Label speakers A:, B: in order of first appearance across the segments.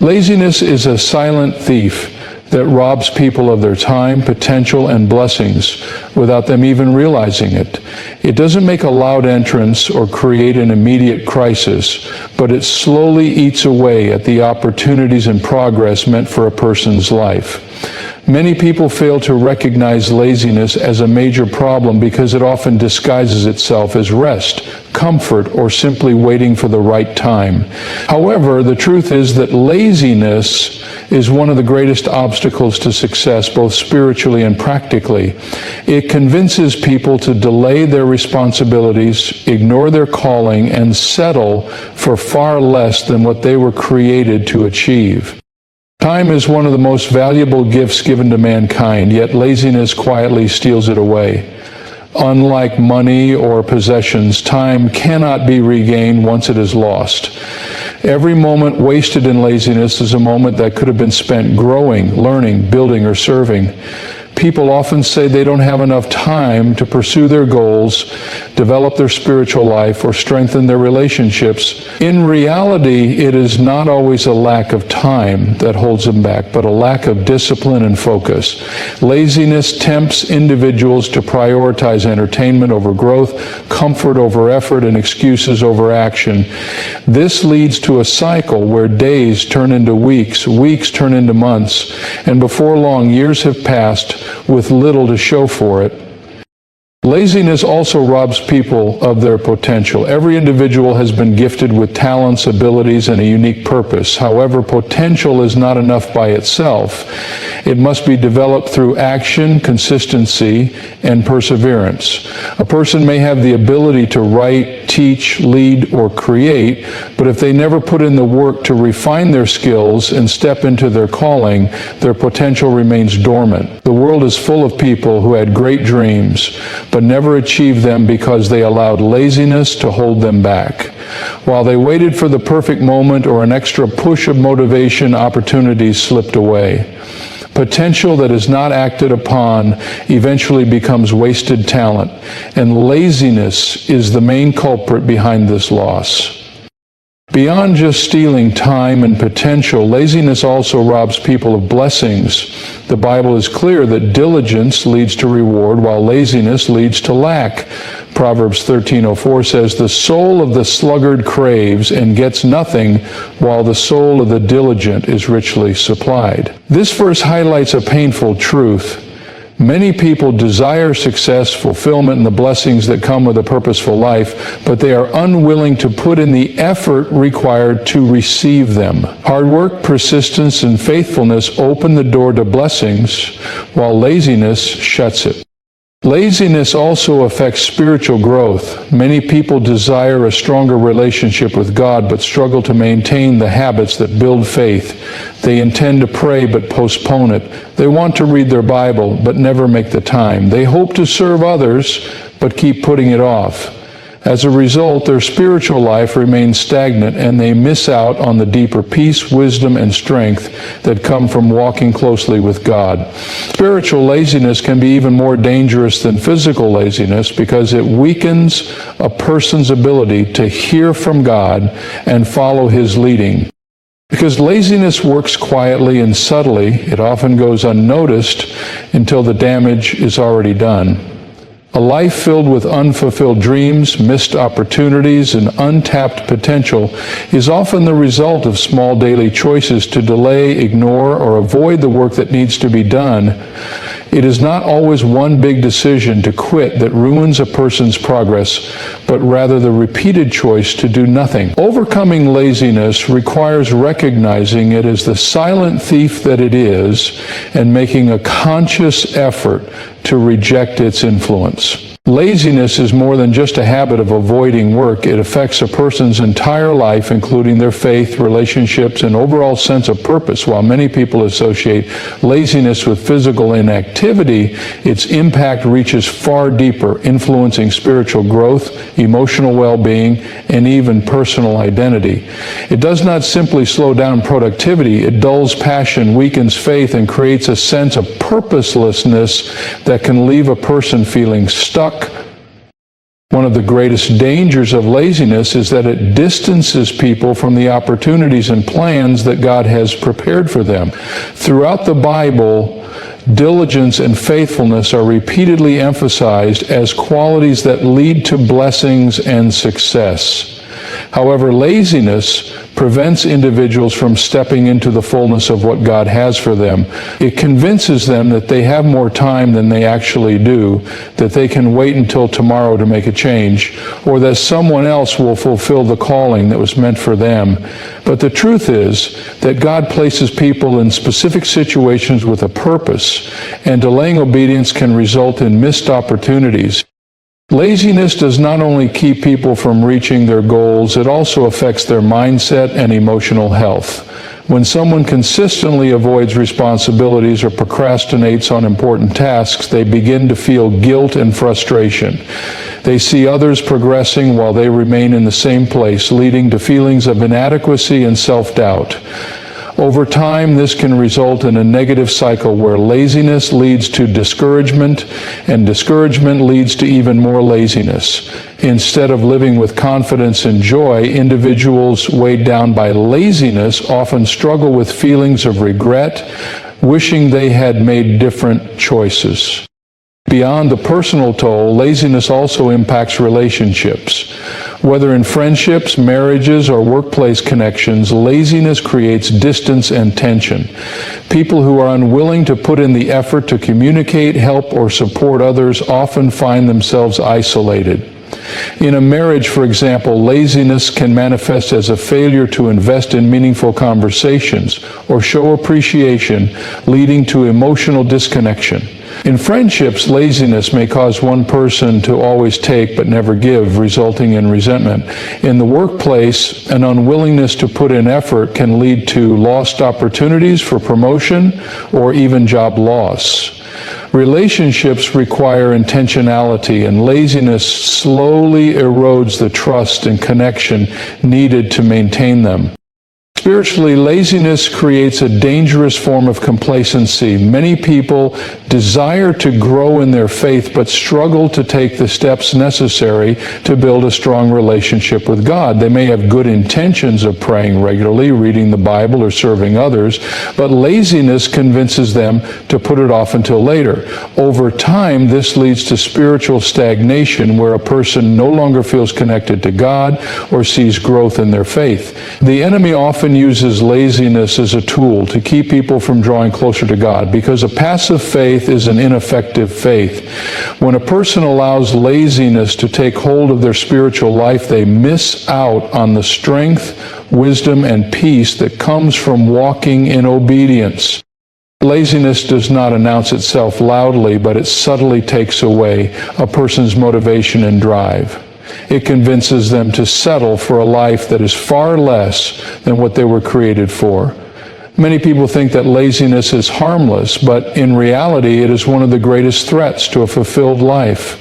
A: Laziness is a silent thief that robs people of their time, potential, and blessings without them even realizing it. It doesn't make a loud entrance or create an immediate crisis, but it slowly eats away at the opportunities and progress meant for a person's life. Many people fail to recognize laziness as a major problem because it often disguises itself as rest, comfort, or simply waiting for the right time. However, the truth is that laziness is one of the greatest obstacles to success, both spiritually and practically. It convinces people to delay their responsibilities, ignore their calling, and settle for far less than what they were created to achieve. Time is one of the most valuable gifts given to mankind, yet laziness quietly steals it away. Unlike money or possessions, time cannot be regained once it is lost. Every moment wasted in laziness is a moment that could have been spent growing, learning, building, or serving. People often say they don't have enough time to pursue their goals, develop their spiritual life, or strengthen their relationships. In reality, it is not always a lack of time that holds them back, but a lack of discipline and focus. Laziness tempts individuals to prioritize entertainment over growth, comfort over effort, and excuses over action. This leads to a cycle where days turn into weeks, weeks turn into months, and before long, years have passed with little to show for it. Laziness also robs people of their potential. Every individual has been gifted with talents, abilities, and a unique purpose. However, potential is not enough by itself. It must be developed through action, consistency, and perseverance. A person may have the ability to write, teach, lead, or create, but if they never put in the work to refine their skills and step into their calling, their potential remains dormant. The world is full of people who had great dreams, but never achieved them because they allowed laziness to hold them back. While they waited for the perfect moment or an extra push of motivation, opportunities slipped away. Potential that is not acted upon eventually becomes wasted talent, and laziness is the main culprit behind this loss. Beyond just stealing time and potential, laziness also robs people of blessings. The Bible is clear that diligence leads to reward, while laziness leads to lack. Proverbs 13:04 says, "The soul of the sluggard craves and gets nothing, while the soul of the diligent is richly supplied." This verse highlights a painful truth. Many people desire success, fulfillment, and the blessings that come with a purposeful life, but they are unwilling to put in the effort required to receive them. Hard work, persistence, and faithfulness open the door to blessings, while laziness shuts it. Laziness also affects spiritual growth. Many people desire a stronger relationship with God, but struggle to maintain the habits that build faith. They intend to pray, but postpone it. They want to read their Bible, but never make the time. They hope to serve others, but keep putting it off. As a result, their spiritual life remains stagnant, and they miss out on the deeper peace, wisdom, and strength that come from walking closely with God. Spiritual laziness can be even more dangerous than physical laziness because it weakens a person's ability to hear from God and follow His leading. Because laziness works quietly and subtly, it often goes unnoticed until the damage is already done. A life filled with unfulfilled dreams, missed opportunities, and untapped potential is often the result of small daily choices to delay, ignore, or avoid the work that needs to be done. It is not always one big decision to quit that ruins a person's progress, but rather the repeated choice to do nothing. Overcoming laziness requires recognizing it as the silent thief that it is and making a conscious effort to reject its influence. Laziness is more than just a habit of avoiding work. It affects a person's entire life, including their faith, relationships, and overall sense of purpose. While many people associate laziness with physical inactivity, its impact reaches far deeper, influencing spiritual growth, emotional well-being, and even personal identity. It does not simply slow down productivity. It dulls passion, weakens faith, and creates a sense of purposelessness that can leave a person feeling stuck, One of the greatest dangers of laziness is that it distances people from the opportunities and plans that God has prepared for them. Throughout the Bible, diligence and faithfulness are repeatedly emphasized as qualities that lead to blessings and success. However, laziness prevents individuals from stepping into the fullness of what God has for them. It convinces them that they have more time than they actually do, that they can wait until tomorrow to make a change, or that someone else will fulfill the calling that was meant for them. But the truth is that God places people in specific situations with a purpose, and delaying obedience can result in missed opportunities. Laziness does not only keep people from reaching their goals, it also affects their mindset and emotional health. When someone consistently avoids responsibilities or procrastinates on important tasks, they begin to feel guilt and frustration. They see others progressing while they remain in the same place, leading to feelings of inadequacy and self-doubt. Over time, this can result in a negative cycle where laziness leads to discouragement, and discouragement leads to even more laziness. Instead of living with confidence and joy, individuals weighed down by laziness often struggle with feelings of regret, wishing they had made different choices. Beyond the personal toll, laziness also impacts relationships. Whether in friendships, marriages, or workplace connections, laziness creates distance and tension. People who are unwilling to put in the effort to communicate, help, or support others often find themselves isolated. In a marriage, for example, laziness can manifest as a failure to invest in meaningful conversations or show appreciation, leading to emotional disconnection. In friendships, laziness may cause one person to always take but never give, resulting in resentment. In the workplace, an unwillingness to put in effort can lead to lost opportunities for promotion or even job loss. Relationships require intentionality, and laziness slowly erodes the trust and connection needed to maintain them. Spiritually, laziness creates a dangerous form of complacency. Many people desire to grow in their faith but struggle to take the steps necessary to build a strong relationship with God. They may have good intentions of praying regularly, reading the Bible, or serving others, but laziness convinces them to put it off until later. Over time, this leads to spiritual stagnation, where a person no longer feels connected to God or sees growth in their faith. The enemy often uses laziness as a tool to keep people from drawing closer to God, because a passive faith is an ineffective faith. When a person allows laziness to take hold of their spiritual life, they miss out on the strength, wisdom, and peace that comes from walking in obedience. Laziness does not announce itself loudly, but it subtly takes away a person's motivation and drive. It convinces them to settle for a life that is far less than what they were created for. Many people think that laziness is harmless, but in reality, it is one of the greatest threats to a fulfilled life.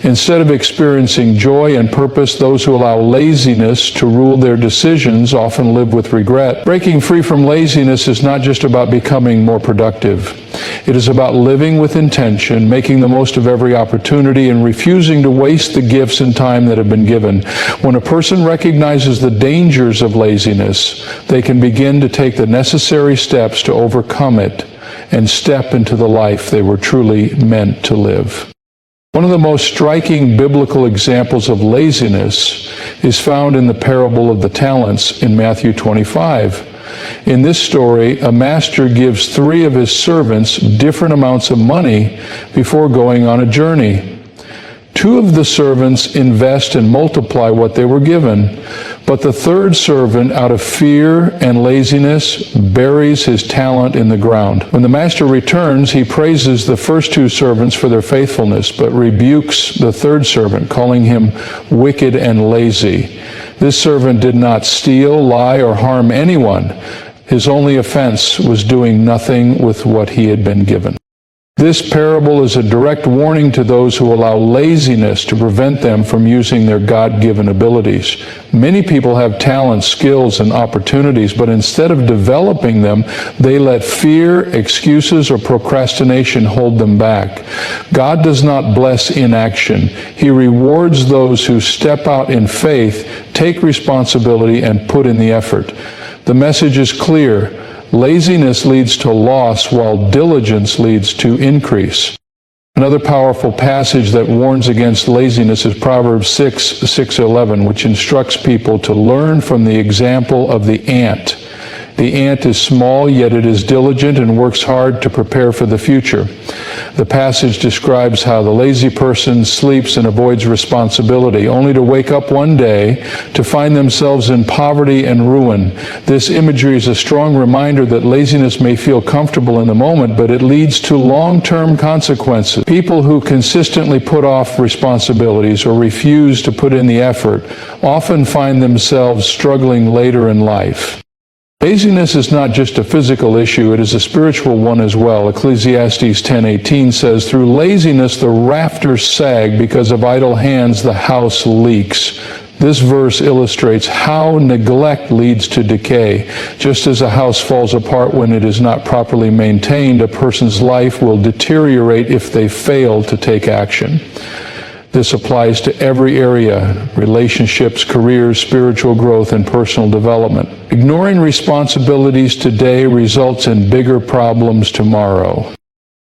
A: Instead of experiencing joy and purpose, those who allow laziness to rule their decisions often live with regret. Breaking free from laziness is not just about becoming more productive. It is about living with intention, making the most of every opportunity, and refusing to waste the gifts and time that have been given. When a person recognizes the dangers of laziness, they can begin to take the necessary steps to overcome it and step into the life they were truly meant to live. One of the most striking biblical examples of laziness is found in the parable of the talents in Matthew 25. In this story, a master gives 3 of his servants different amounts of money before going on a journey. 2 of the servants invest and multiply what they were given, but the 3rd servant, out of fear and laziness, buries his talent in the ground. When the master returns, he praises the first 2 servants for their faithfulness, but rebukes the 3rd servant, calling him wicked and lazy. This servant did not steal, lie, or harm anyone. His only offense was doing nothing with what he had been given. This parable is a direct warning to those who allow laziness to prevent them from using their God-given abilities. Many people have talents, skills, and opportunities, but instead of developing them, they let fear, excuses, or procrastination hold them back. God does not bless inaction. He rewards those who step out in faith, take responsibility, and put in the effort. The message is clear. Laziness leads to loss, while diligence leads to increase. Another powerful passage that warns against laziness is Proverbs 6:11, which instructs people to learn from the example of the ant. The ant is small, yet it is diligent and works hard to prepare for the future. The passage describes how the lazy person sleeps and avoids responsibility, only to wake up one day to find themselves in poverty and ruin. This imagery is a strong reminder that laziness may feel comfortable in the moment, but it leads to long-term consequences. People who consistently put off responsibilities or refuse to put in the effort often find themselves struggling later in life. Laziness is not just a physical issue, it is a spiritual one as well. Ecclesiastes 10:18 says, "Through laziness the rafters sag, because of idle hands the house leaks." This verse illustrates how neglect leads to decay. Just as a house falls apart when it is not properly maintained, a person's life will deteriorate if they fail to take action. This applies to every area: relationships, careers, spiritual growth, and personal development. Ignoring responsibilities today results in bigger problems tomorrow.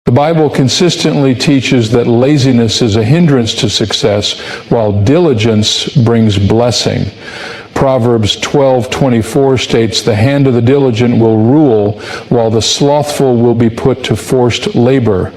A: The Bible consistently teaches that laziness is a hindrance to success, while diligence brings blessing. Proverbs 12:24 states, "The hand of the diligent will rule, while the slothful will be put to forced labor."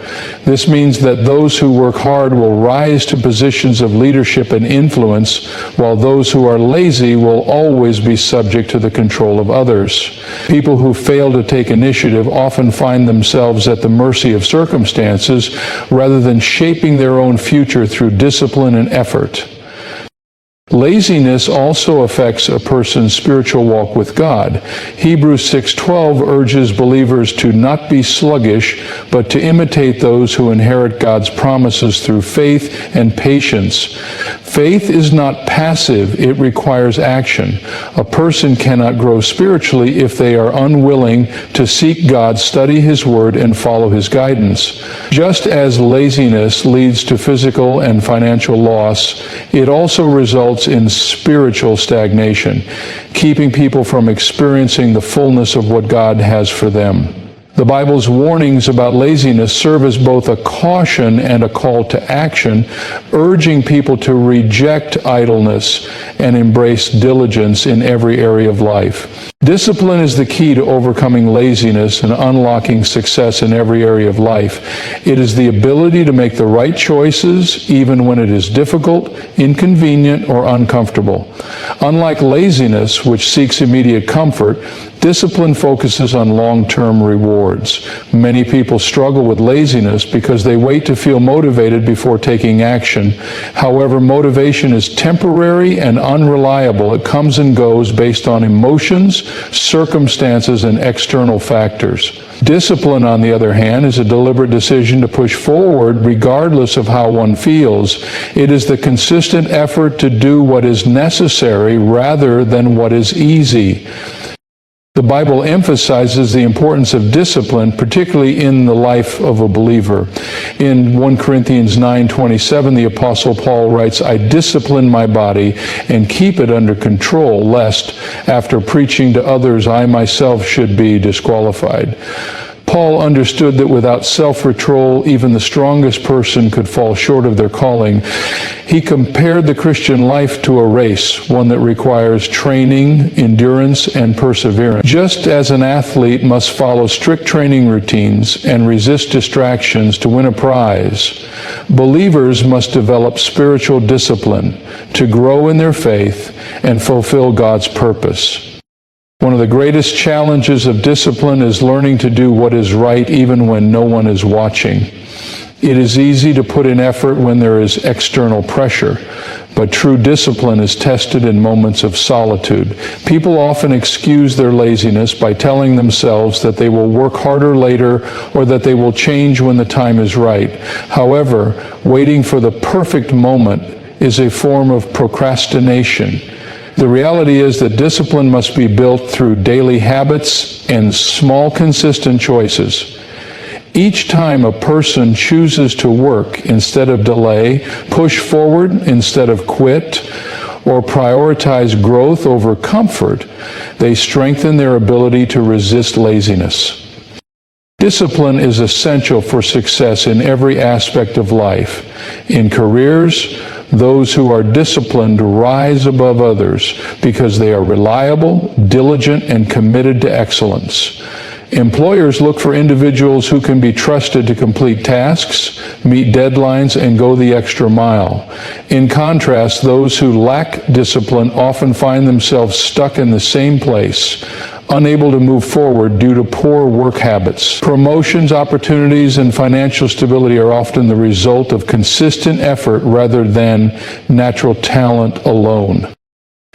A: This means that those who work hard will rise to positions of leadership and influence, while those who are lazy will always be subject to the control of others. People who fail to take initiative often find themselves at the mercy of circumstances rather than shaping their own future through discipline and effort. Laziness also affects a person's spiritual walk with God. Hebrews 6:12 urges believers to not be sluggish, but to imitate those who inherit God's promises through faith and patience. Faith is not passive, it requires action. A person cannot grow spiritually if they are unwilling to seek God, study His Word, and follow His guidance. Just as laziness leads to physical and financial loss, it also results in spiritual stagnation, keeping people from experiencing the fullness of what God has for them. The Bible's warnings about laziness serve as both a caution and a call to action, urging people to reject idleness and embrace diligence in every area of life. Discipline is the key to overcoming laziness and unlocking success in every area of life. It is the ability to make the right choices even when it is difficult, inconvenient, or uncomfortable. Unlike laziness, which seeks immediate comfort, discipline focuses on long-term rewards. Many people struggle with laziness because they wait to feel motivated before taking action. However, motivation is temporary and unreliable. It comes and goes based on emotions, circumstances, and external factors. Discipline, on the other hand, is a deliberate decision to push forward regardless of how one feels. It is the consistent effort to do what is necessary rather than what is easy. The Bible emphasizes the importance of discipline, particularly in the life of a believer. In 1 Corinthians 9:27, the Apostle Paul writes, "I discipline my body and keep it under control, lest, after preaching to others, I myself should be disqualified." Paul understood that without self-control, even the strongest person could fall short of their calling. He compared the Christian life to a race, one that requires training, endurance, and perseverance. Just as an athlete must follow strict training routines and resist distractions to win a prize, believers must develop spiritual discipline to grow in their faith and fulfill God's purpose. One of the greatest challenges of discipline is learning to do what is right even when no one is watching. It is easy to put in effort when there is external pressure, but true discipline is tested in moments of solitude. People often excuse their laziness by telling themselves that they will work harder later or that they will change when the time is right. However, waiting for the perfect moment is a form of procrastination. The reality is that discipline must be built through daily habits and small, consistent choices. Each time a person chooses to work instead of delay, push forward instead of quit, or prioritize growth over comfort, they strengthen their ability to resist laziness. Discipline is essential for success in every aspect of life. In careers, those who are disciplined rise above others because they are reliable, diligent, and committed to excellence. Employers look for individuals who can be trusted to complete tasks, meet deadlines, and go the extra mile. In contrast, those who lack discipline often find themselves stuck in the same place, unable to move forward due to poor work habits. Promotions, opportunities, and financial stability are often the result of consistent effort rather than natural talent alone.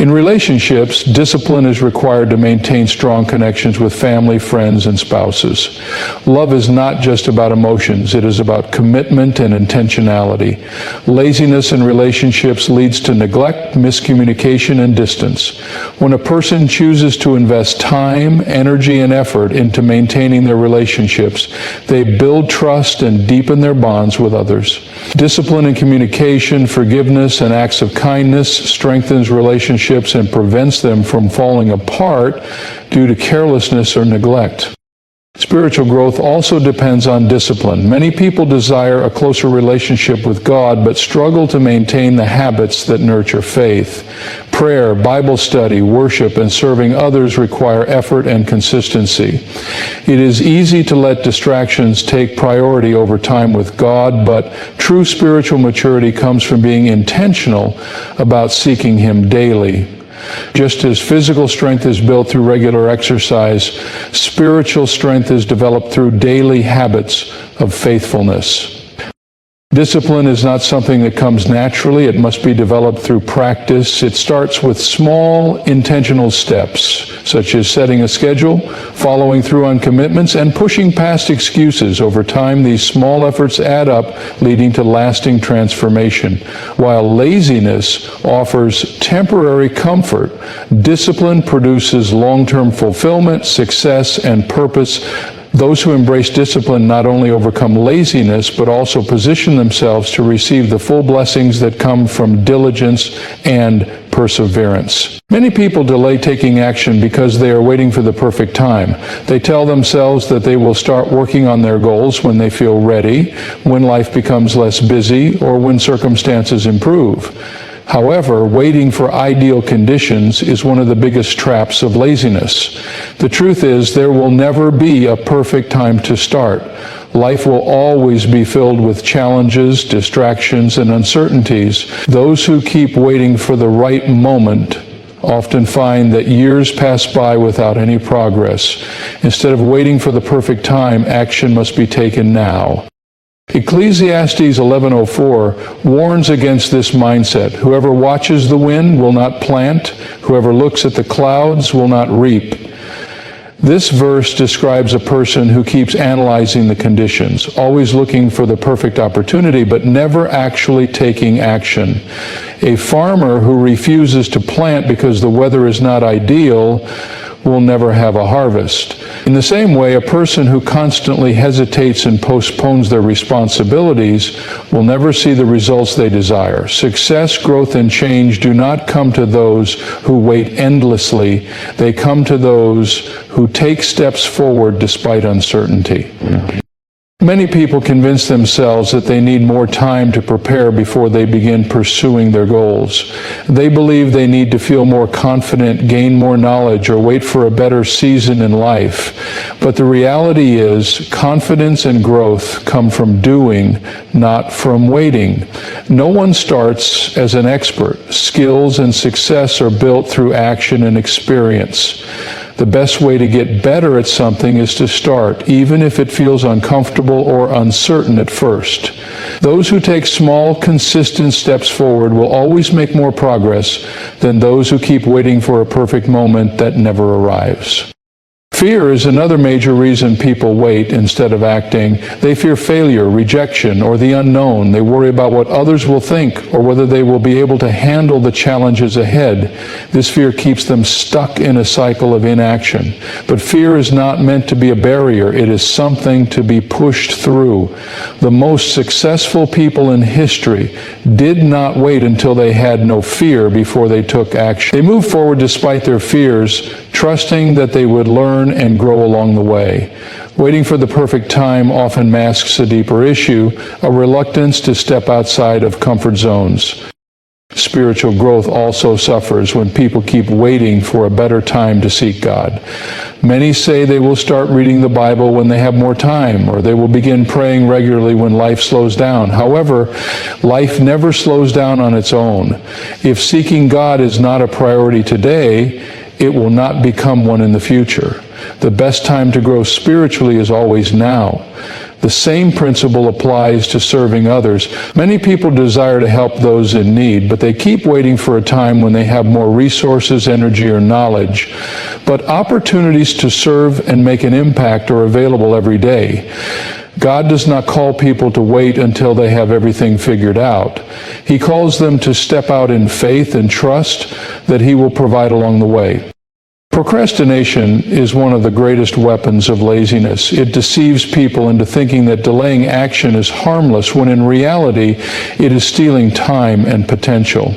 A: In relationships, discipline is required to maintain strong connections with family, friends, and spouses. Love is not just about emotions, it is about commitment and intentionality. Laziness in relationships leads to neglect, miscommunication, and distance. When a person chooses to invest time, energy, and effort into maintaining their relationships, they build trust and deepen their bonds with others. Discipline in communication, forgiveness, and acts of kindness strengthens relationships and prevents them from falling apart due to carelessness or neglect. Spiritual growth also depends on discipline. Many people desire a closer relationship with God, but struggle to maintain the habits that nurture faith. Prayer, Bible study, worship, and serving others require effort and consistency. It is easy to let distractions take priority over time with God, but true spiritual maturity comes from being intentional about seeking Him daily. Just as physical strength is built through regular exercise, spiritual strength is developed through daily habits of faithfulness. Discipline is not something that comes naturally. It must be developed through practice. It starts with small, intentional steps, such as setting a schedule, following through on commitments, and pushing past excuses. Over time, these small efforts add up, leading to lasting transformation. While laziness offers temporary comfort, discipline produces long-term fulfillment, success, and purpose. Those who embrace discipline not only overcome laziness, but also position themselves to receive the full blessings that come from diligence and perseverance. Many people delay taking action because they are waiting for the perfect time. They tell themselves that they will start working on their goals when they feel ready, when life becomes less busy, or when circumstances improve. However, waiting for ideal conditions is one of the biggest traps of laziness. The truth is, there will never be a perfect time to start. Life will always be filled with challenges, distractions, and uncertainties. Those who keep waiting for the right moment often find that years pass by without any progress. Instead of waiting for the perfect time, action must be taken now. Ecclesiastes 11:04 warns against this mindset. Whoever watches the wind will not plant. Whoever looks at the clouds will not reap. This verse describes a person who keeps analyzing the conditions, always looking for the perfect opportunity, but never actually taking action. A farmer who refuses to plant because the weather is not ideal will never have a harvest. In the same way, a person who constantly hesitates and postpones their responsibilities will never see the results they desire. Success, growth, and change do not come to those who wait endlessly. They come to those who take steps forward despite uncertainty. Many people convince themselves that they need more time to prepare before they begin pursuing their goals. They believe they need to feel more confident, gain more knowledge, or wait for a better season in life. But the reality is, confidence and growth come from doing, not from waiting. No one starts as an expert. Skills and success are built through action and experience. The best way to get better at something is to start, even if it feels uncomfortable or uncertain at first. Those who take small, consistent steps forward will always make more progress than those who keep waiting for a perfect moment that never arrives. Fear is another major reason people wait instead of acting. They fear failure, rejection, or the unknown. They worry about what others will think or whether they will be able to handle the challenges ahead. This fear keeps them stuck in a cycle of inaction. But fear is not meant to be a barrier. It is something to be pushed through. The most successful people in history did not wait until they had no fear before they took action. They moved forward despite their fears, trusting that they would learn and grow along the way. Waiting for the perfect time often masks a deeper issue, a reluctance to step outside of comfort zones. Spiritual growth also suffers when people keep waiting for a better time to seek God. Many say they will start reading the Bible when they have more time, or they will begin praying regularly when life slows down. However, life never slows down on its own. If seeking God is not a priority today, it will not become one in the future. The best time to grow spiritually is always now. The same principle applies to serving others. Many people desire to help those in need, but they keep waiting for a time when they have more resources, energy, or knowledge. But opportunities to serve and make an impact are available every day. God does not call people to wait until they have everything figured out. He calls them to step out in faith and trust that He will provide along the way. Procrastination is one of the greatest weapons of laziness. It deceives people into thinking that delaying action is harmless, when in reality it is stealing time and potential.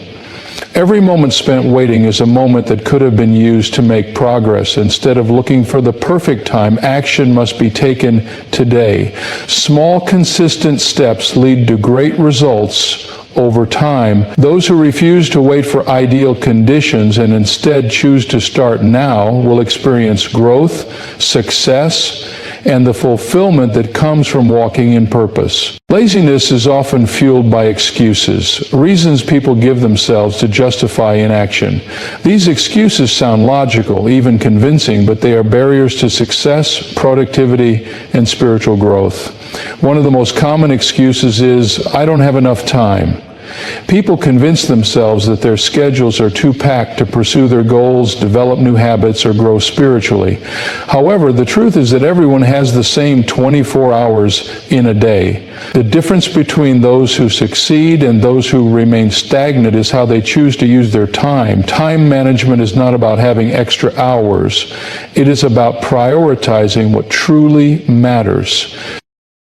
A: Every moment spent waiting is a moment that could have been used to make progress. Instead of looking for the perfect time, action must be taken today. Small, consistent steps lead to great results over time. Those who refuse to wait for ideal conditions and instead choose to start now will experience growth, success, and the fulfillment that comes from walking in purpose. Laziness is often fueled by excuses, reasons people give themselves to justify inaction. These excuses sound logical, even convincing, but they are barriers to success, productivity, and spiritual growth. One of the most common excuses is, "I don't have enough time." People convince themselves that their schedules are too packed to pursue their goals, develop new habits, or grow spiritually. However, the truth is that everyone has the same 24 hours in a day. The difference between those who succeed and those who remain stagnant is how they choose to use their time. Time management is not about having extra hours. It is about prioritizing what truly matters.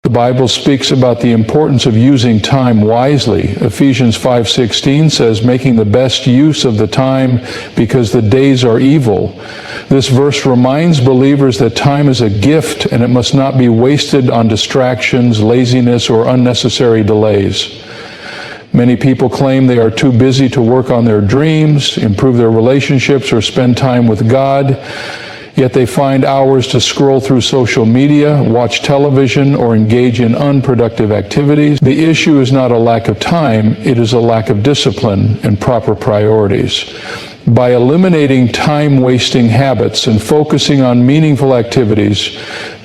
A: The Bible speaks about the importance of using time wisely. Ephesians 5:16 says, making the best use of the time because the days are evil. This verse reminds believers that time is a gift and it must not be wasted on distractions, laziness, or unnecessary delays. Many people claim they are too busy to work on their dreams, improve their relationships, or spend time with God. Yet they find hours to scroll through social media, watch television, or engage in unproductive activities. The issue is not a lack of time, it is a lack of discipline and proper priorities. By eliminating time-wasting habits and focusing on meaningful activities,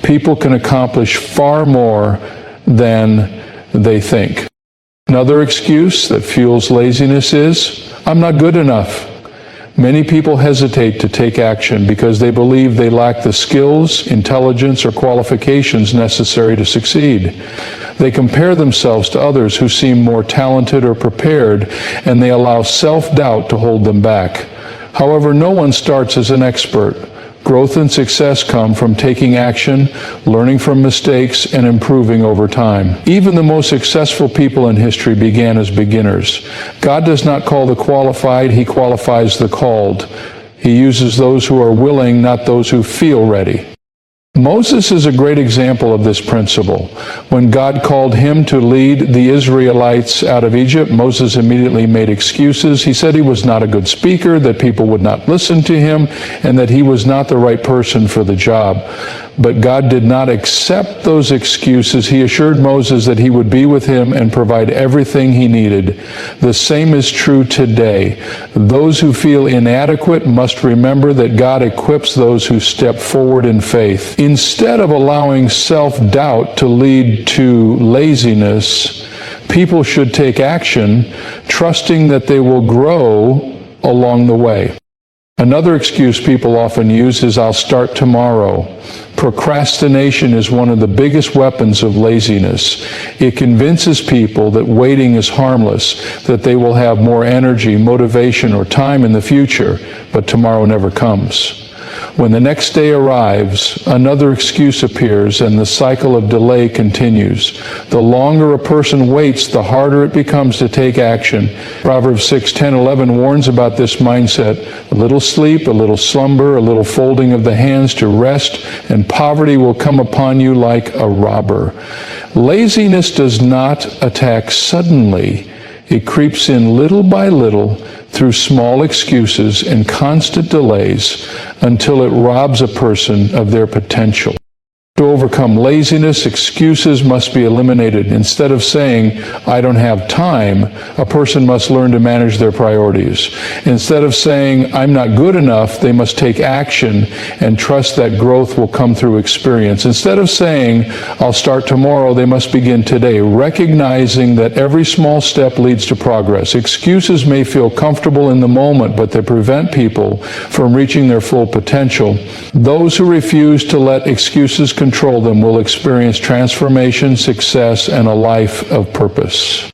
A: people can accomplish far more than they think. Another excuse that fuels laziness is, "I'm not good enough." Many people hesitate to take action because they believe they lack the skills, intelligence, or qualifications necessary to succeed. They compare themselves to others who seem more talented or prepared, and they allow self-doubt to hold them back. However, no one starts as an expert. Growth and success come from taking action, learning from mistakes, and improving over time. Even the most successful people in history began as beginners. God does not call the qualified, He qualifies the called. He uses those who are willing, not those who feel ready. Moses is a great example of this principle. When God called him to lead the Israelites out of Egypt, Moses immediately made excuses. He said he was not a good speaker, that people would not listen to him, and that he was not the right person for the job. But God did not accept those excuses. He assured Moses that he would be with him and provide everything he needed. The same is true today. Those who feel inadequate must remember that God equips those who step forward in faith. Instead of allowing self-doubt to lead to laziness, People should take action, trusting that they will grow along the way. Another excuse people often use is, "I'll start tomorrow." Procrastination is one of the biggest weapons of laziness. It convinces people that waiting is harmless, that they will have more energy, motivation, or time in the future, but tomorrow never comes. When the next day arrives, another excuse appears and the cycle of delay continues. The longer a person waits, the harder it becomes to take action. Proverbs 6:10-11 warns about this mindset. A little sleep, a little slumber, a little folding of the hands to rest, and poverty will come upon you like a robber. Laziness does not attack suddenly. It creeps in little by little through small excuses and constant delays until it robs a person of their potential. To overcome laziness, excuses must be eliminated. Instead of saying, "I don't have time," a person must learn to manage their priorities. Instead of saying, "I'm not good enough," they must take action and trust that growth will come through experience. Instead of saying, "I'll start tomorrow," they must begin today, recognizing that every small step leads to progress. Excuses may feel comfortable in the moment, but they prevent people from reaching their full potential. Those who refuse to let excuses control them will experience transformation, success, and a life of purpose.